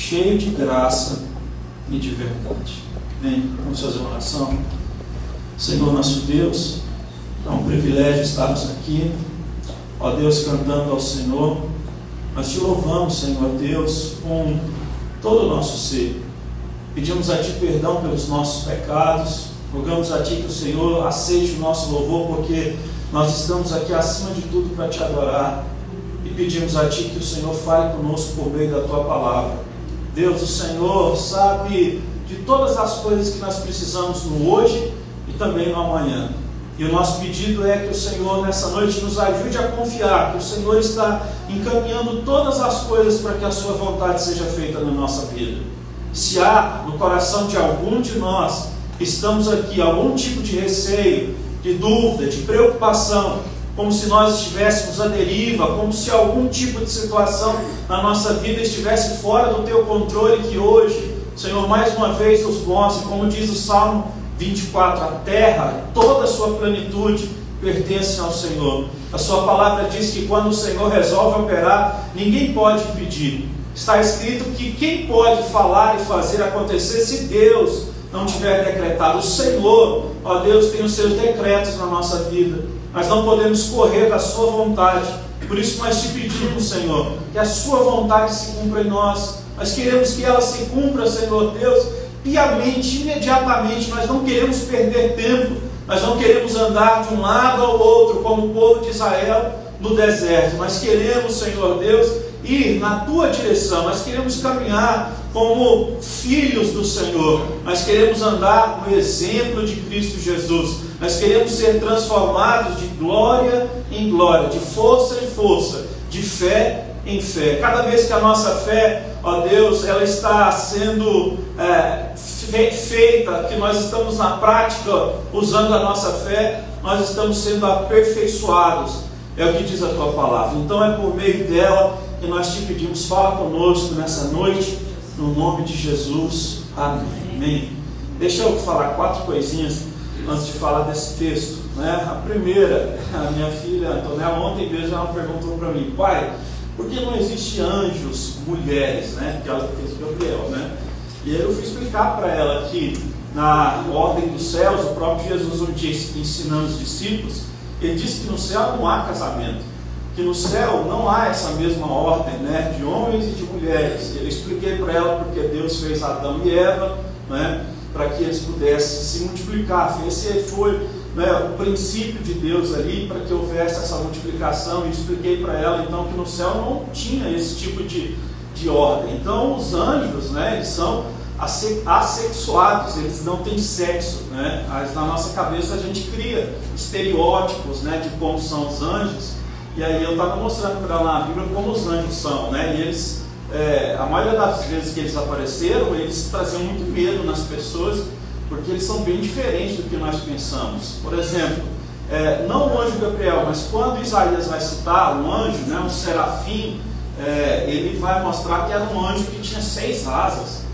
cheio de graça e de verdade. Amém? Vamos fazer uma oração. Senhor nosso Deus, é um privilégio estarmos aqui, ó Deus, cantando ao Senhor. Nós te louvamos, Senhor Deus, com todo o nosso ser. Pedimos a Ti perdão pelos nossos pecados, rogamos a Ti que o Senhor aceite o nosso louvor, porque nós estamos aqui acima de tudo para Te adorar, e pedimos a Ti que o Senhor fale conosco por meio da Tua palavra. Deus, o Senhor sabe de todas as coisas que nós precisamos no hoje e também no amanhã. E o nosso pedido é que o Senhor nessa noite nos ajude a confiar que o Senhor está encaminhando todas as coisas para que a sua vontade seja feita na nossa vida. Se há no coração de algum de nós, estamos aqui, algum tipo de receio, de dúvida, de preocupação, como se nós estivéssemos à deriva, como se algum tipo de situação na nossa vida estivesse fora do teu controle, que hoje, Senhor, mais uma vez nos mostre, como diz o Salmo 24, a terra, toda a sua plenitude pertence ao Senhor. A sua palavra diz que quando o Senhor resolve operar, ninguém pode impedir. Está escrito que quem pode falar e fazer acontecer se Deus não tiver decretado? O Senhor, ó Deus, tem os seus decretos na nossa vida. Nós não podemos correr da sua vontade. Por isso nós te pedimos, Senhor, que a sua vontade se cumpra em nós. Nós queremos que ela se cumpra, Senhor Deus, piamente, imediatamente. Nós não queremos perder tempo, nós não queremos andar de um lado ao outro, como o povo de Israel no deserto. Nós queremos, Senhor Deus, ir na tua direção, nós queremos caminhar como filhos do Senhor, nós queremos andar no exemplo de Cristo Jesus, nós queremos ser transformados de glória em glória, de força em força, de fé em fé. Cada vez que a nossa fé, ó Deus, ela está sendo feita, que nós estamos na prática usando a nossa fé, nós estamos sendo aperfeiçoados, é o que diz a tua palavra. Então é por meio dela que nós te pedimos, fala conosco nessa noite, no nome de Jesus, amém. Deixa eu falar 4 coisinhas antes de falar desse texto, né? A primeira, a minha filha Antonella ontem mesmo ela perguntou para mim: pai, por que não existe anjos mulheres, né? Porque ela fez o Gabriel, né? E aí eu fui explicar para ela que na ordem dos céus, o próprio Jesus um dia ensinando os discípulos, ele disse que no céu não há casamento, que no céu não há essa mesma ordem, né, de homens e de mulheres. Eu expliquei para ela porque Deus fez Adão e Eva, né, para que eles pudessem se multiplicar. Esse foi, né, o princípio de Deus ali, para que houvesse essa multiplicação. E expliquei para ela então que no céu não tinha esse tipo de ordem. Então os anjos, né, eles são assexuados, eles não têm sexo, né? Mas na nossa cabeça a gente cria estereótipos, né, de como são os anjos. E aí eu estava mostrando para ela na Bíblia como os anjos são, né? E eles, a maioria das vezes que eles apareceram, eles traziam muito medo nas pessoas, porque eles são bem diferentes do que nós pensamos. Por exemplo, não o anjo Gabriel, mas quando Isaías vai citar um anjo, né, um serafim, ele vai mostrar que era um anjo que tinha 6 asas.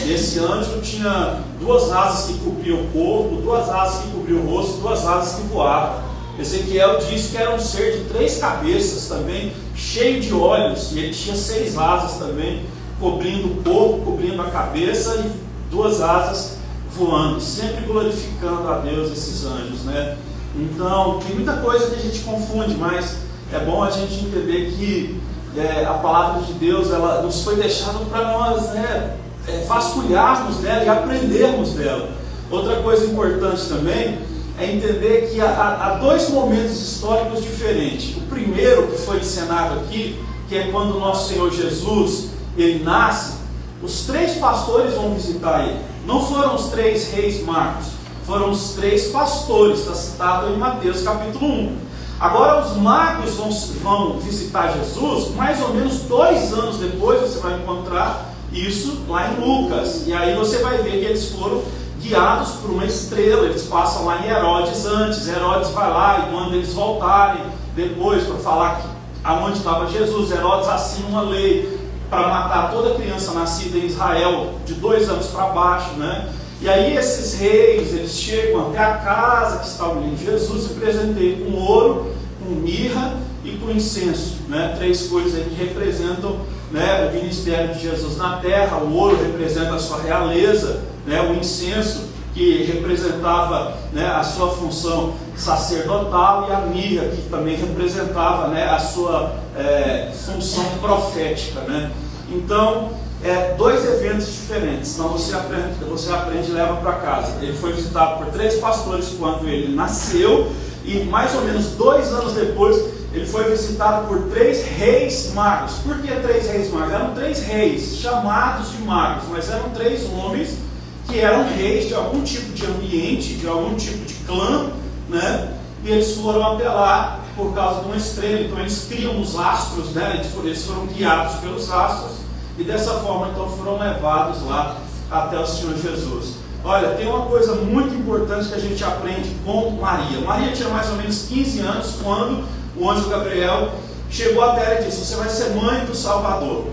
Esse anjo tinha 2 asas que cobriam o corpo, 2 asas que cobriam o rosto, 2 asas que voavam. Ezequiel disse que era um ser de 3 cabeças também, cheio de olhos, e ele tinha 6 asas também, cobrindo o corpo, cobrindo a cabeça, e 2 asas voando, sempre glorificando a Deus esses anjos, né? Então, tem muita coisa que a gente confunde, mas é bom a gente entender que a palavra de Deus, ela nos foi deixada para nós, né, vasculharmos dela e aprendermos dela. Outra coisa importante também é entender que há 2 momentos históricos diferentes. O primeiro que foi encenado aqui, que é quando o nosso Senhor Jesus, ele nasce, os 3 pastores vão visitar ele. Não foram os 3 reis magos, foram os 3 pastores, está citado em Mateus capítulo 1. Agora os magos vão visitar Jesus, mais ou menos 2 anos depois, você vai encontrar isso lá em Lucas. E aí você vai ver que eles foram guiados por uma estrela, eles passam lá em Herodes antes, Herodes vai lá e manda eles voltarem depois para falar que aonde estava Jesus. Herodes assina uma lei para matar toda criança nascida em Israel de 2 anos para baixo, né? E aí esses reis, eles chegam até a casa que está o menino Jesus e presenteiam com ouro, com mirra e com incenso, né? 3 coisas aí que representam né, o ministério de Jesus na terra. O ouro representa a sua realeza, né, o incenso que representava, né, a sua função sacerdotal, e a mirra que também representava, né, a sua função profética, né? Então, dois eventos diferentes. Então você aprende e leva para casa. Ele foi visitado por 3 pastores quando ele nasceu, e mais ou menos 2 anos depois ele foi visitado por 3 reis magos. Por que 3 reis magos? Eram 3 reis chamados de magos, mas eram 3 homens que eram reis de algum tipo de ambiente, de algum tipo de clã, né? E eles foram até lá por causa de uma estrela. Então eles criam os astros, né? Eles foram guiados pelos astros, e dessa forma então foram levados lá até o Senhor Jesus. Olha, tem uma coisa muito importante que a gente aprende com Maria. Maria tinha mais ou menos 15 anos quando o anjo Gabriel chegou até ela e disse: você vai ser mãe do Salvador.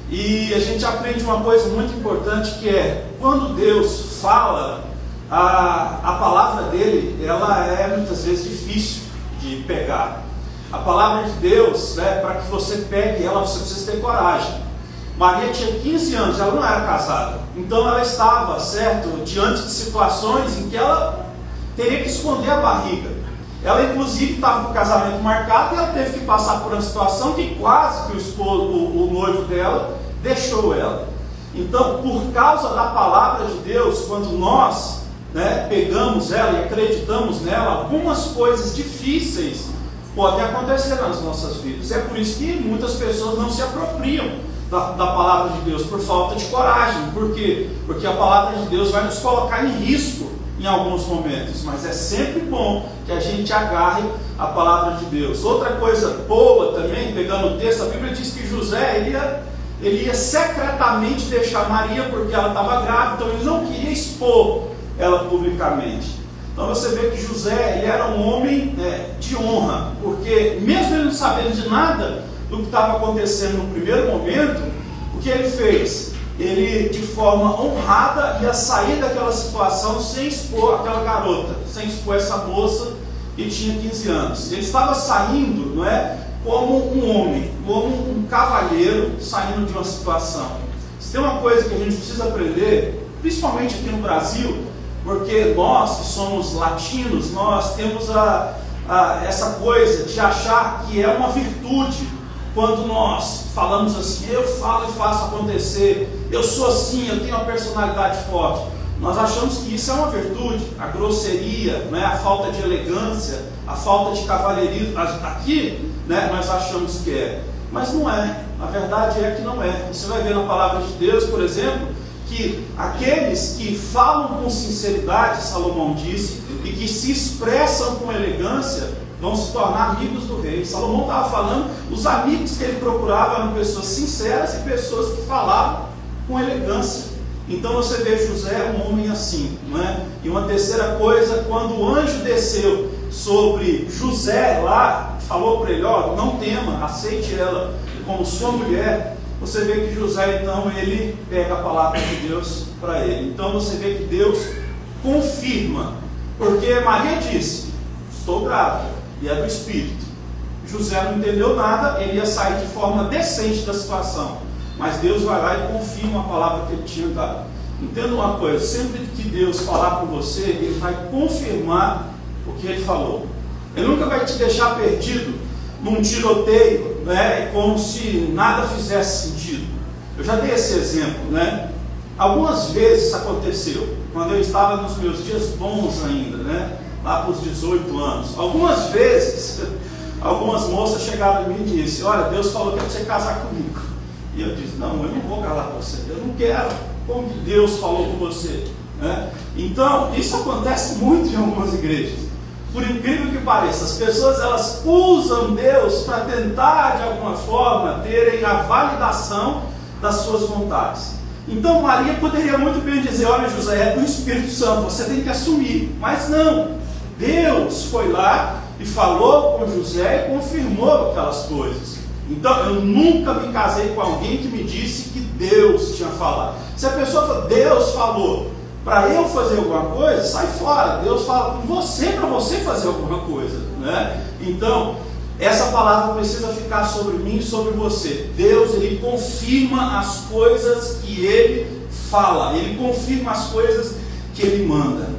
E a gente aprende uma coisa muito importante, que é, quando Deus fala, a palavra dele, ela é muitas vezes difícil de pegar. A palavra de Deus, né, para que você pegue ela, você precisa ter coragem. Maria tinha 15 anos, ela não era casada, então ela estava, certo, diante de situações em que ela teria que esconder a barriga. Ela inclusive estava com o casamento marcado, e ela teve que passar por uma situação que quase que o noivo dela deixou ela. Então, por causa da palavra de Deus, quando nós, né, pegamos ela e acreditamos nela, algumas coisas difíceis podem acontecer nas nossas vidas. É por isso que muitas pessoas não se apropriam da palavra de Deus, por falta de coragem. Por quê? Porque a palavra de Deus vai nos colocar em risco em alguns momentos, mas é sempre bom que a gente agarre a palavra de Deus. Outra coisa boa também, pegando o texto, a Bíblia diz que José, ele ia secretamente deixar Maria, porque ela estava grávida, então ele não queria expor ela publicamente. Então você vê que José, ele era um homem, de honra, porque mesmo ele não sabendo de nada do que estava acontecendo no primeiro momento, o que ele fez? Ele, de forma honrada, ia sair daquela situação sem expor aquela garota, sem expor essa moça que tinha 15 anos. Ele estava saindo, não é, como um homem, como um cavalheiro saindo de uma situação. Se tem uma coisa que a gente precisa aprender, principalmente aqui no Brasil, porque nós que somos latinos, nós temos essa coisa de achar que é uma virtude quando nós falamos assim: eu falo e faço acontecer, eu sou assim, eu tenho uma personalidade forte. Nós achamos que isso é uma virtude. A grosseria, né, a falta de elegância, a falta de cavalheirismo, aqui, né, nós achamos que é, mas não é. A verdade é que não é. Você vai ver na palavra de Deus, por exemplo, que aqueles que falam com sinceridade, Salomão disse, e que se expressam com elegância, vão se tornar amigos do rei. Salomão estava falando, os amigos que ele procurava eram pessoas sinceras e pessoas que falavam com elegância. Então você vê José, um homem assim, não é? E uma terceira coisa, quando o anjo desceu sobre José lá, falou para ele: ó, não tema, aceite ela como sua mulher. Você vê que José, então, ele pega a palavra de Deus para ele. Então você vê que Deus confirma, porque Maria disse: estou grávida, e é do Espírito. José não entendeu nada, ele ia sair de forma decente da situação, mas Deus vai lá e confirma a palavra que ele tinha dado. Entenda uma coisa: sempre que Deus falar com você, Ele vai confirmar o que Ele falou. Ele nunca vai te deixar perdido num tiroteio, né, como se nada fizesse sentido. Eu já dei esse exemplo, né? Algumas vezes isso aconteceu, quando eu estava nos meus dias bons ainda, né, lá para os 18 anos. Algumas vezes, algumas moças chegaram em mim e disseram: olha, Deus falou que é para você casar comigo. E eu disse: não, eu não vou casar com você, eu não quero. Como que Deus falou com você, né? Então, isso acontece muito em algumas igrejas. Por incrível que pareça, as pessoas, elas usam Deus para tentar de alguma forma terem a validação das suas vontades. Então Maria poderia muito bem dizer: olha, José, é do Espírito Santo, você tem que assumir. Mas não, Deus foi lá e falou com José e confirmou aquelas coisas. Então eu nunca me casei com alguém que me disse que Deus tinha falado. Se a pessoa fala: Deus falou para eu fazer alguma coisa, sai fora. Deus fala com você para você fazer alguma coisa, né? Então essa palavra precisa ficar sobre mim e sobre você. Deus, Ele confirma as coisas que Ele fala, Ele confirma as coisas que Ele manda.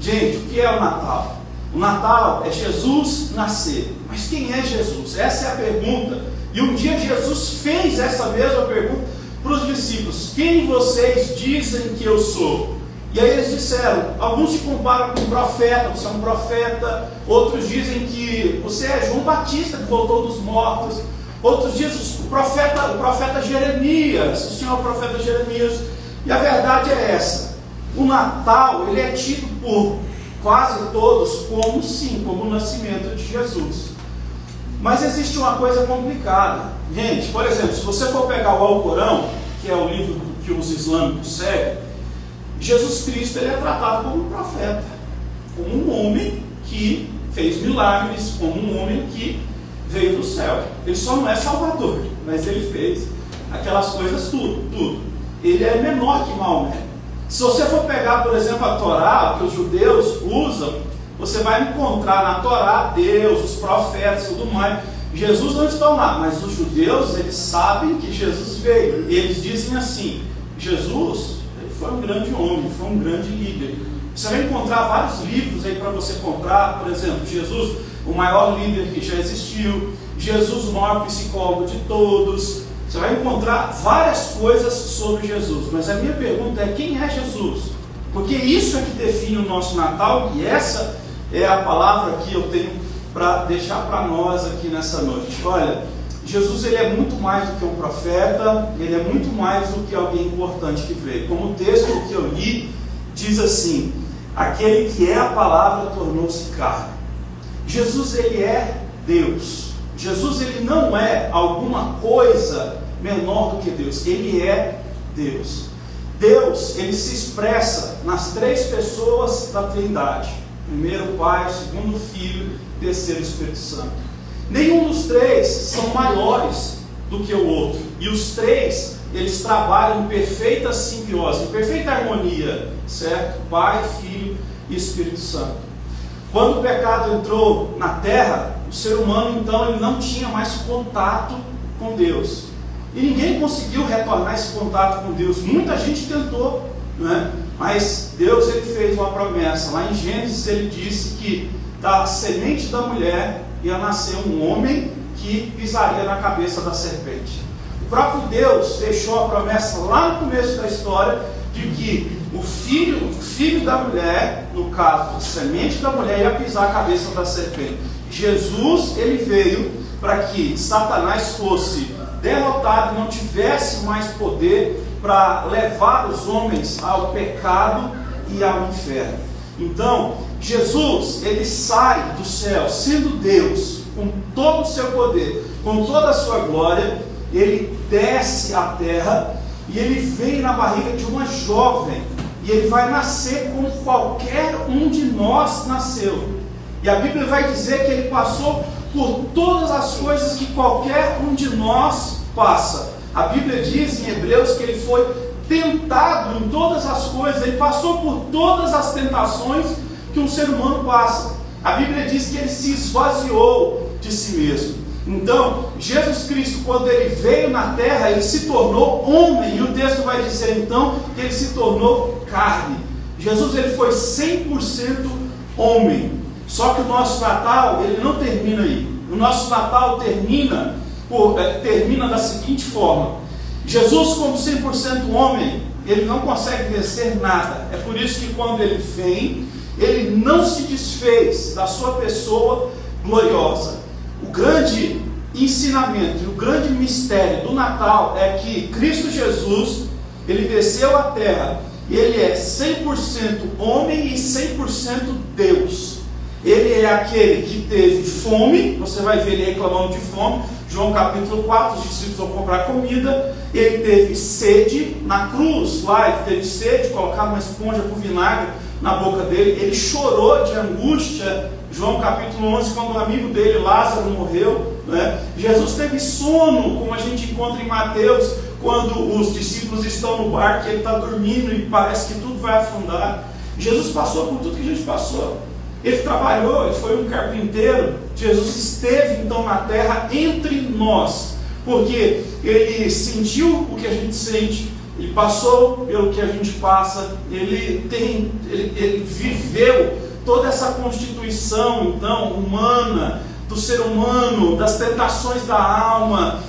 Gente, o que é o Natal? O Natal é Jesus nascer. Mas quem é Jesus? Essa é a pergunta. E um dia Jesus fez essa mesma pergunta para os discípulos: quem vocês dizem que eu sou? E aí eles disseram, alguns te comparam com um profeta, você é um profeta. Outros dizem que você é João Batista que voltou dos mortos. Outros dizem o profeta Jeremias, o senhor é o profeta Jeremias. E a verdade é essa: o Natal, ele é tido por quase todos como sim, como o nascimento de Jesus. Mas existe uma coisa complicada. Gente, por exemplo, se você for pegar o Alcorão, que é o livro que os islâmicos seguem, Jesus Cristo, ele é tratado como um profeta, como um homem que fez milagres, como um homem que veio do céu. Ele só não é salvador, mas ele fez aquelas coisas tudo. Ele é menor que Maomé. Se você for pegar, por exemplo, a Torá, que os judeus usam, você vai encontrar na Torá Deus, os profetas e tudo mais. Jesus não está lá, mas os judeus, eles sabem que Jesus veio. E eles dizem assim: Jesus, ele foi um grande homem, foi um grande líder. Você vai encontrar vários livros aí para você comprar. Por exemplo, Jesus, o maior líder que já existiu. Jesus, o maior psicólogo de todos. Você vai encontrar várias coisas sobre Jesus. Mas a minha pergunta é: quem é Jesus? Porque isso é que define o nosso Natal. E essa é a palavra que eu tenho para deixar para nós aqui nessa noite. Olha, Jesus, ele é muito mais do que um profeta. Ele é muito mais do que alguém importante que veio. Como o texto que eu li diz assim: aquele que é a palavra tornou-se carne. Jesus, ele é Deus. Jesus, ele não é alguma coisa menor do que Deus. Ele é Deus. Deus, ele se expressa nas três pessoas da Trindade: primeiro o Pai, o segundo o Filho, o terceiro o Espírito Santo. Nenhum dos três são maiores do que o outro. E os três, eles trabalham em perfeita simbiose, em perfeita harmonia, certo? Pai, Filho e Espírito Santo. Quando o pecado entrou na terra, o ser humano, então, ele não tinha mais contato com Deus. E ninguém conseguiu retornar esse contato com Deus. Muita gente tentou, né? Mas Deus, ele fez uma promessa. Lá em Gênesis, ele disse que da semente da mulher ia nascer um homem que pisaria na cabeça da serpente. O próprio Deus deixou a promessa lá no começo da história de que o filho da mulher, no caso, a semente da mulher, ia pisar a cabeça da serpente. Jesus, ele veio para que Satanás fosse derrotado e não tivesse mais poder para levar os homens ao pecado e ao inferno. Então, Jesus, ele sai do céu, sendo Deus, com todo o seu poder, com toda a sua glória. Ele desce à terra e ele vem na barriga de uma jovem, e ele vai nascer como qualquer um de nós nasceu. E a Bíblia vai dizer que ele passou por todas as coisas que qualquer um de nós passa. A Bíblia diz em Hebreus que ele foi tentado em todas as coisas. Ele passou por todas as tentações que um ser humano passa. A Bíblia diz que ele se esvaziou de si mesmo. Então, Jesus Cristo, quando ele veio na terra, ele se tornou homem. E o texto vai dizer então que ele se tornou carne. Jesus, ele foi 100% homem. Só que o nosso Natal, ele não termina aí. O nosso Natal termina da seguinte forma: Jesus, como 100% homem, ele não consegue vencer nada. É por isso que quando ele vem, ele não se desfez da sua pessoa gloriosa. O grande ensinamento e o grande mistério do Natal é que Cristo Jesus, ele desceu à terra, e ele é 100% homem e 100% Deus. Ele é aquele que teve fome. Você vai ver ele reclamando de fome, João capítulo 4, os discípulos vão comprar comida. Ele teve sede na cruz, lá ele teve sede, colocaram uma esponja com vinagre na boca dele. Ele chorou de angústia, João capítulo 11, quando o amigo dele, Lázaro, morreu, né? Jesus teve sono, como a gente encontra em Mateus, quando os discípulos estão no barco e ele está dormindo e parece que tudo vai afundar. Jesus passou por tudo que a gente passou. Ele trabalhou, ele foi um carpinteiro. Jesus esteve então na terra entre nós, porque ele sentiu o que a gente sente, ele passou pelo que a gente passa, ele viveu toda essa constituição então humana, do ser humano, das tentações da alma,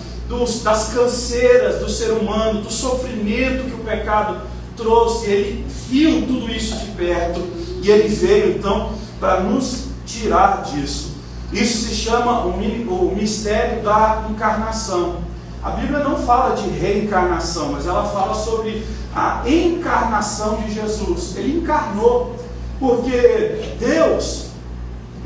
das canseiras do ser humano, do sofrimento que o pecado trouxe. Ele viu tudo isso de perto e ele veio então para nos tirar disso. Isso se chama o mistério da encarnação. A Bíblia não fala de reencarnação, mas ela fala sobre a encarnação de Jesus. Ele encarnou, porque Deus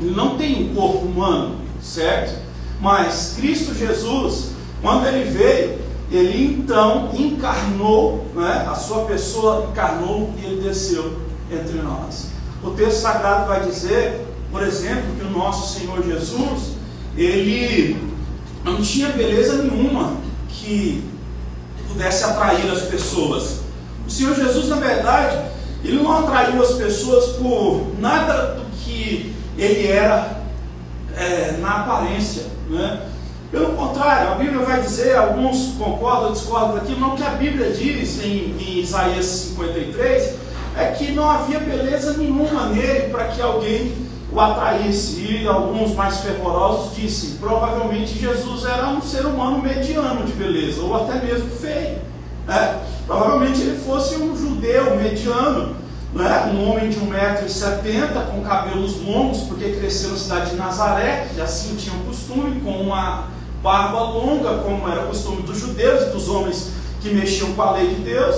não tem um corpo humano, certo? Mas Cristo Jesus, quando ele veio, ele então encarnou, né? A sua pessoa encarnou e ele desceu entre nós. O texto sagrado vai dizer, por exemplo, que o nosso Senhor Jesus, ele não tinha beleza nenhuma que pudesse atrair as pessoas. O Senhor Jesus, na verdade, ele não atraiu as pessoas por nada do que ele era na aparência, né? Pelo contrário, a Bíblia vai dizer, alguns concordam ou discordam daquilo, não, que a Bíblia diz em Isaías 53, é que não havia beleza nenhuma nele para que alguém o atraísse. E alguns mais fervorosos dizem, provavelmente Jesus era um ser humano mediano de beleza, ou até mesmo feio, né? Provavelmente ele fosse um judeu mediano, né? Um homem de 1,70 m, com cabelos longos, porque cresceu na cidade de Nazaré, que assim tinha um costume, com uma barba longa, como era o costume dos judeus e dos homens que mexiam com a lei de Deus.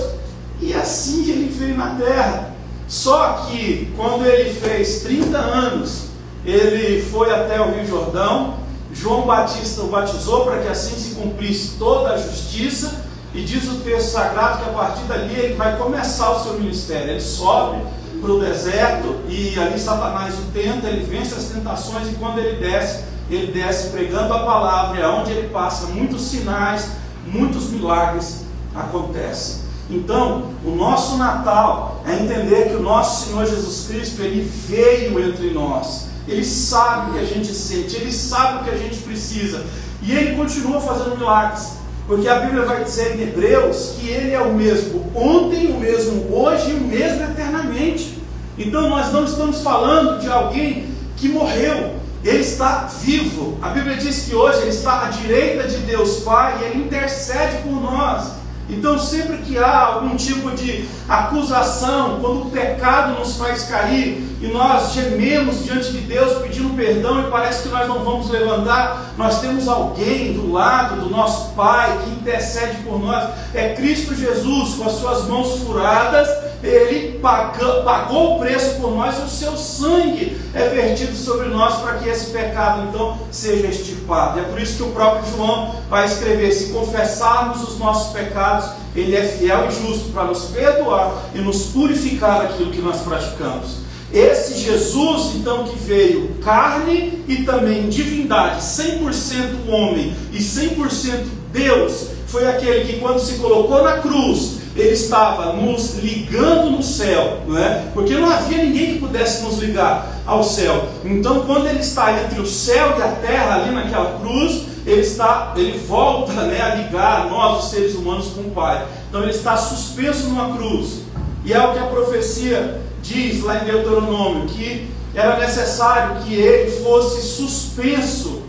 E assim ele veio na terra. Só que quando ele fez 30 anos, ele foi até o Rio Jordão, João Batista o batizou para que assim se cumprisse toda a justiça, e diz o texto sagrado que a partir dali ele vai começar o seu ministério. Ele sobe para o deserto e ali Satanás o tenta, ele vence as tentações, e quando ele desce pregando a palavra, e aonde ele passa, muitos sinais, muitos milagres acontecem. Então, o nosso Natal é entender que o nosso Senhor Jesus Cristo, ele veio entre nós. Ele sabe o que a gente sente, ele sabe o que a gente precisa, e ele continua fazendo milagres, porque a Bíblia vai dizer em Hebreus que ele é o mesmo ontem, o mesmo hoje e o mesmo eternamente. Então nós não estamos falando de alguém que morreu, ele está vivo. A Bíblia diz que hoje ele está à direita de Deus Pai e ele intercede por nós. Então sempre que há algum tipo de acusação, quando o pecado nos faz cair e nós gememos diante de Deus pedindo perdão e parece que nós não vamos levantar, nós temos alguém do lado do nosso Pai que intercede por nós. É Cristo Jesus, com as suas mãos furadas, ele pagou o preço por nós, e o seu sangue é vertido sobre nós para que esse pecado então seja extirpado. É por isso que o próprio João vai escrever: se confessarmos os nossos pecados, ele é fiel e justo para nos perdoar e nos purificar daquilo que nós praticamos. Esse Jesus então que veio carne e também divindade, 100% homem e 100% Deus, foi aquele que quando se colocou na cruz, ele estava nos ligando no céu, não é? Porque não havia ninguém que pudesse nos ligar ao céu. Então quando ele está entre o céu e a terra, ali naquela cruz, ele volta, né, a ligar nós, os seres humanos, com o Pai. Então ele está suspenso numa cruz, e é o que a profecia diz lá em Deuteronômio, que era necessário que ele fosse suspenso,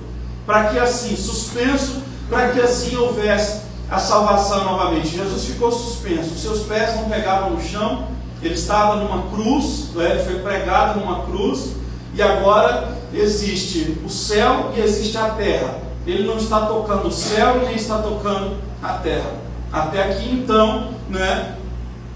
para que assim houvesse a salvação novamente. Jesus ficou suspenso, os seus pés não pegavam no chão, ele estava numa cruz, ele foi pregado numa cruz, e agora existe o céu e existe a terra. Ele não está tocando o céu e nem está tocando a terra. Até aqui então, né,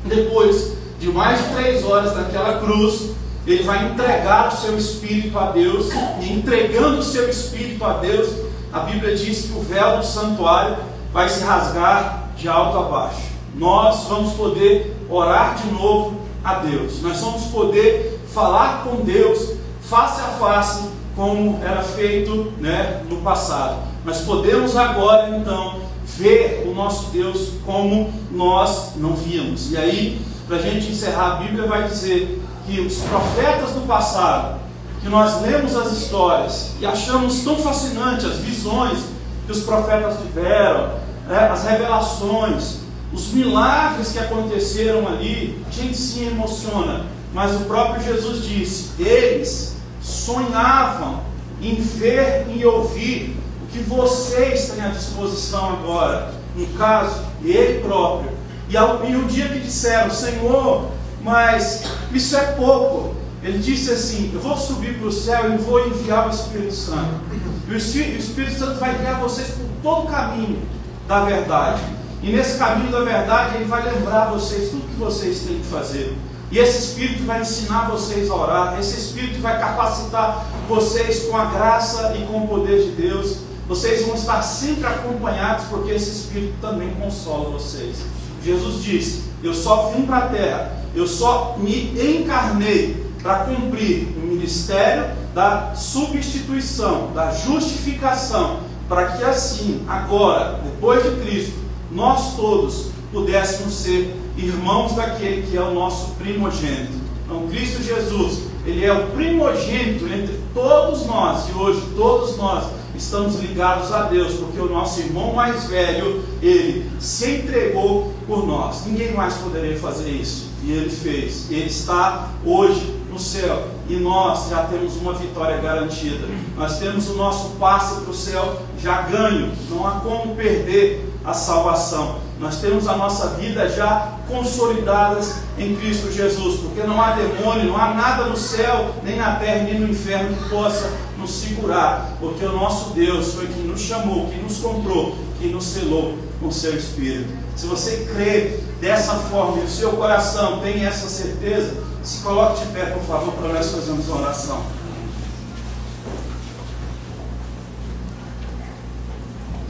depois de mais de 3 horas naquela cruz, ele vai entregar o seu espírito a Deus, e entregando o seu espírito a Deus, a Bíblia diz que o véu do santuário vai se rasgar de alto a baixo. Nós vamos poder orar de novo a Deus, nós vamos poder falar com Deus face a face, como era feito, né, no passado. Nós podemos agora então ver o nosso Deus como nós não víamos. E aí, para a gente encerrar, a Bíblia vai dizer que os profetas do passado, que nós lemos as histórias e achamos tão fascinante as visões que os profetas tiveram, as revelações, os milagres que aconteceram ali, a gente se emociona, mas o próprio Jesus disse, eles sonhavam em ver e ouvir o que vocês têm à disposição agora, no caso, ele próprio. E o dia que disseram, Senhor, mas isso é pouco, ele disse assim, eu vou subir para o céu e vou enviar o Espírito Santo. E o Espírito Santo vai guiar vocês por todo o caminho da verdade. E nesse caminho da verdade, ele vai lembrar vocês tudo que vocês têm que fazer. E esse Espírito vai ensinar vocês a orar. Esse Espírito vai capacitar vocês com a graça e com o poder de Deus. Vocês vão estar sempre acompanhados, porque esse Espírito também consola vocês. Jesus disse, eu só vim para a terra, eu só me encarnei para cumprir o ministério da substituição, da justificação, para que assim, agora, depois de Cristo, nós todos pudéssemos ser irmãos daquele que é o nosso primogênito. Então, Cristo Jesus, ele é o primogênito entre todos nós, e hoje todos nós estamos ligados a Deus, porque o nosso irmão mais velho, ele se entregou por nós. Ninguém mais poderia fazer isso, e ele fez. Ele está hoje no céu, e nós já temos uma vitória garantida. Nós temos o nosso passe para o céu já ganho, não há como perder a salvação. Nós temos a nossa vida já consolidadas em Cristo Jesus, porque não há demônio, não há nada no céu, nem na terra, nem no inferno que possa nos segurar, porque o nosso Deus foi quem nos chamou, quem nos comprou, quem nos selou com o seu Espírito. Se você crê dessa forma e o seu coração tem essa certeza, se coloque de pé, por favor, para nós fazermos uma oração.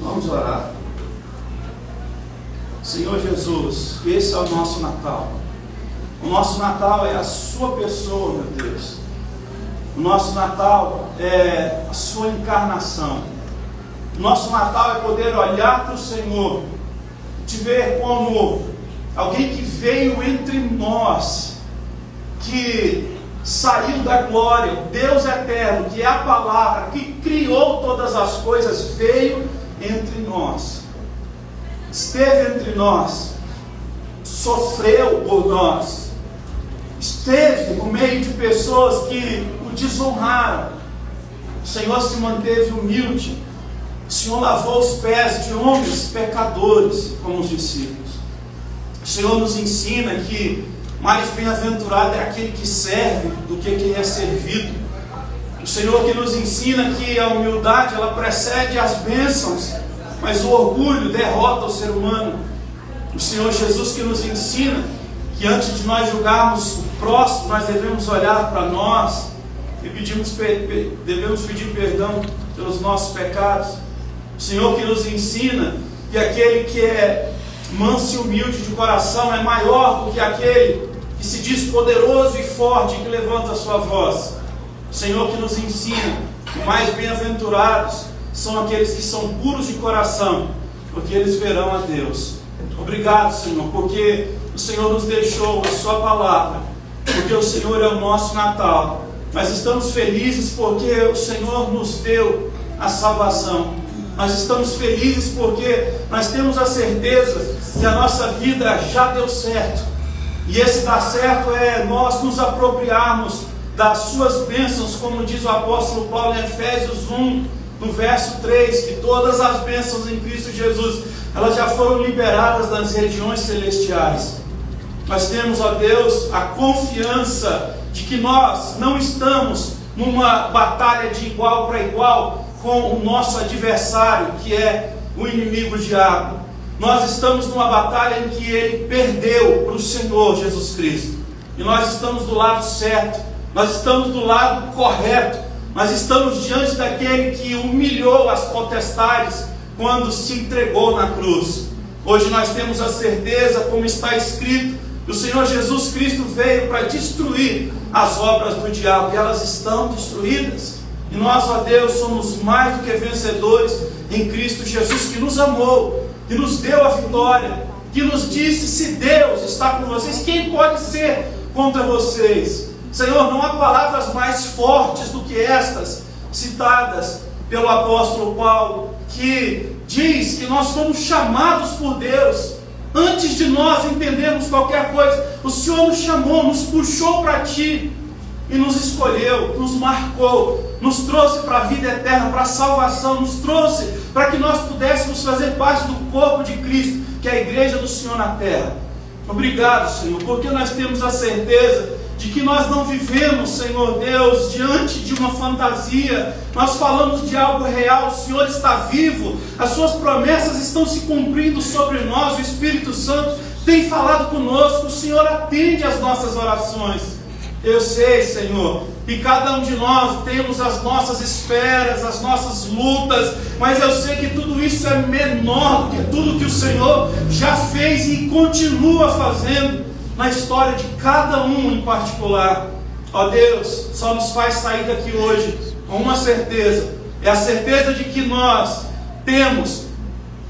Vamos orar. Senhor Jesus, esse é o nosso Natal. O nosso Natal é a sua pessoa, meu Deus. O nosso Natal é a sua encarnação. O nosso Natal é poder olhar para o Senhor, te ver como alguém que veio entre nós, que saiu da glória, o Deus eterno, que é a palavra, que criou todas as coisas, veio entre nós. Esteve entre nós, sofreu por nós, esteve no meio de pessoas que o desonraram. O Senhor se manteve humilde, o Senhor lavou os pés de homens pecadores, como os discípulos. O Senhor nos ensina que mais bem-aventurado é aquele que serve do que quem é servido. O Senhor que nos ensina que a humildade ela precede as bênçãos, mas o orgulho derrota o ser humano. O Senhor Jesus que nos ensina que antes de nós julgarmos o próximo, nós devemos olhar para nós e devemos pedir perdão pelos nossos pecados. O Senhor que nos ensina que aquele que é manso e humilde de coração é maior do que aquele que se diz poderoso e forte e que levanta a sua voz. O Senhor que nos ensina que mais bem-aventurados são aqueles que são puros de coração, porque eles verão a Deus. Obrigado, Senhor, porque o Senhor nos deixou a sua palavra, porque o Senhor é o nosso Natal. Nós estamos felizes porque o Senhor nos deu a salvação. Nós estamos felizes porque nós temos a certeza que a nossa vida já deu certo. E esse dar certo é nós nos apropriarmos das suas bênçãos, como diz o apóstolo Paulo em Efésios 1, no verso 3, que todas as bênçãos em Cristo Jesus, elas já foram liberadas nas regiões celestiais. Nós temos, ó Deus, a confiança de que nós não estamos numa batalha de igual para igual com o nosso adversário, que é o inimigo diabo. Nós estamos numa batalha em que ele perdeu para o Senhor Jesus Cristo. E nós estamos do lado certo, nós estamos do lado correto. Nós estamos diante daquele que humilhou as potestades quando se entregou na cruz. Hoje nós temos a certeza, como está escrito, que o Senhor Jesus Cristo veio para destruir as obras do diabo, e elas estão destruídas. E nós, ó Deus, somos mais do que vencedores em Cristo Jesus, que nos amou, que nos deu a vitória, que nos disse, se Deus está com vocês, quem pode ser contra vocês? Senhor, não há palavras mais fortes do que estas, citadas pelo apóstolo Paulo, que diz que nós fomos chamados por Deus. Antes de nós entendermos qualquer coisa, o Senhor nos chamou, nos puxou para Ti e nos escolheu, nos marcou, nos trouxe para a vida eterna, para a salvação, nos trouxe para que nós pudéssemos fazer parte do corpo de Cristo, que é a igreja do Senhor na terra. Obrigado, Senhor, porque nós temos a certeza de que nós não vivemos, Senhor Deus, diante de uma fantasia. Nós falamos de algo real. O Senhor está vivo, as suas promessas estão se cumprindo sobre nós. O Espírito Santo tem falado conosco, o Senhor atende às nossas orações. Eu sei, Senhor, que cada um de nós temos as nossas esperas, as nossas lutas, mas eu sei que tudo isso é menor do que tudo que o Senhor já fez e continua fazendo na história de cada um em particular. Ó Deus, só nos faz sair daqui hoje com uma certeza, é a certeza de que nós temos,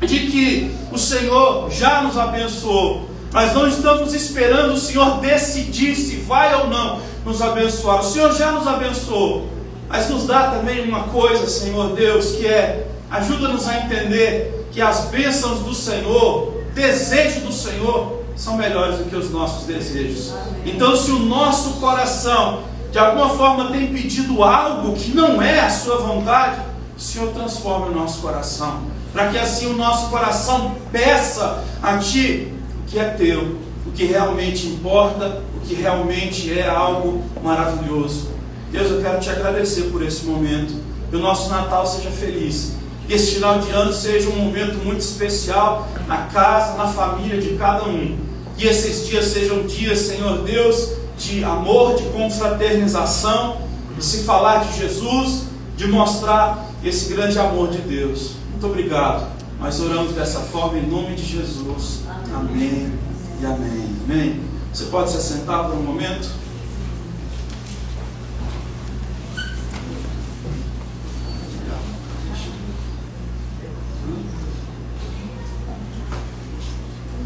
de que o Senhor já nos abençoou. Nós não estamos esperando o Senhor decidir se vai ou não nos abençoar. O Senhor já nos abençoou, mas nos dá também uma coisa, Senhor Deus, que é, ajuda-nos a entender que as bênçãos do Senhor, desejo do Senhor, são melhores do que os nossos desejos. Então, se o nosso coração de alguma forma tem pedido algo que não é a sua vontade, o Senhor transforma o nosso coração, para que assim o nosso coração peça a Ti o que é teu, o que realmente importa, o que realmente é algo maravilhoso. Deus, eu quero Te agradecer por esse momento. Que o nosso Natal seja feliz, que esse final de ano seja um momento muito especial na casa, na família de cada um. Que esses dias sejam dias, Senhor Deus, de amor, de confraternização, de se falar de Jesus, de mostrar esse grande amor de Deus. Muito obrigado. Nós oramos dessa forma em nome de Jesus. Amém e amém. Amém. Você pode se assentar por um momento?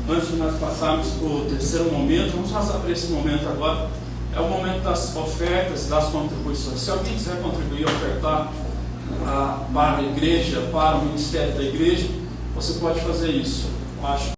Antes de nós passarmos para o terceiro momento, vamos passar para esse momento agora. É o momento das ofertas, das contribuições. Se alguém quiser contribuir, ofertar para a igreja, para o ministério da igreja, você pode fazer isso. Eu acho